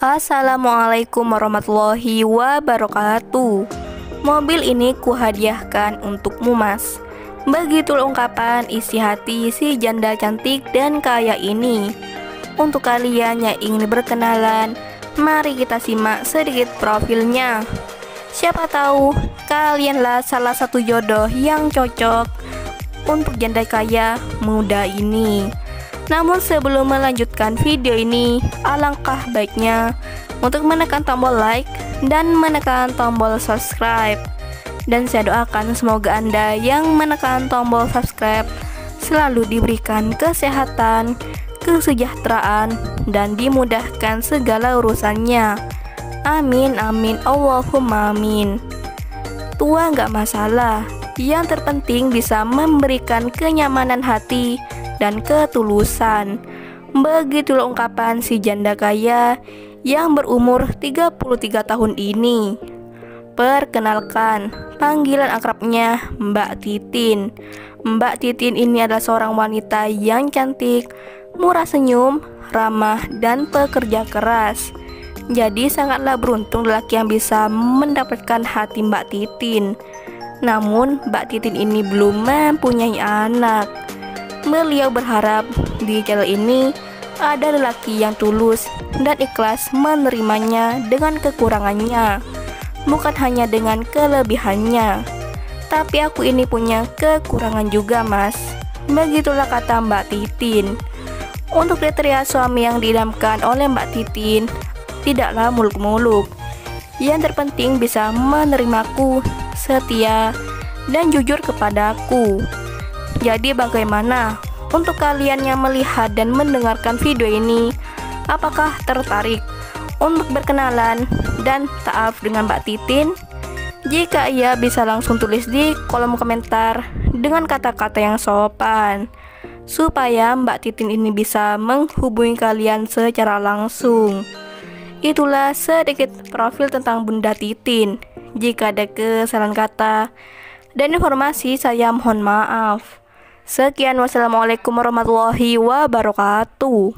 Assalamualaikum warahmatullahi wabarakatuh. Mobil ini kuhadiahkan untukmu, Mas. Begitu ungkapan isi hati si janda cantik dan kaya ini. Untuk kalian yang ingin berkenalan, mari kita simak sedikit profilnya. Siapa tahu kalianlah salah satu jodoh yang cocok untuk janda kaya muda ini. Namun sebelum melanjutkan video ini, alangkah baiknya untuk menekan tombol like dan menekan tombol subscribe. Dan saya doakan semoga Anda yang menekan tombol subscribe selalu diberikan kesehatan, kesejahteraan, dan dimudahkan segala urusannya. Amin amin Allahumma amin. Tua nggak masalah, yang terpenting bisa memberikan kenyamanan hati dan ketulusan. Begitulah ungkapan si janda kaya yang berumur 33 tahun ini. Perkenalkan, panggilan akrabnya Mbak Titin. Mbak Titin ini adalah seorang wanita yang cantik, murah senyum, ramah, dan pekerja keras. Jadi sangatlah beruntung lelaki yang bisa mendapatkan hati Mbak Titin. Namun Mbak Titin ini belum mempunyai anak. Beliau berharap di channel ini ada lelaki yang tulus dan ikhlas menerimanya dengan kekurangannya, bukan hanya dengan kelebihannya. Tapi aku ini punya kekurangan juga, Mas. Begitulah kata Mbak Titin. Untuk kriteria suami yang diidamkan oleh Mbak Titin tidaklah muluk-muluk. Yang terpenting bisa menerimaku, setia, dan jujur kepadaku. Jadi bagaimana untuk kalian yang melihat dan mendengarkan video ini? Apakah tertarik untuk berkenalan dan ta'aruf dengan Mbak Titin? Jika iya, bisa langsung tulis di kolom komentar dengan kata-kata yang sopan, supaya Mbak Titin ini bisa menghubungi kalian secara langsung. Itulah sedikit profil tentang Bunda Titin. Jika ada kesalahan kata dan informasi, saya mohon maaf. Sekian, wassalamualaikum warahmatullahi wabarakatuh.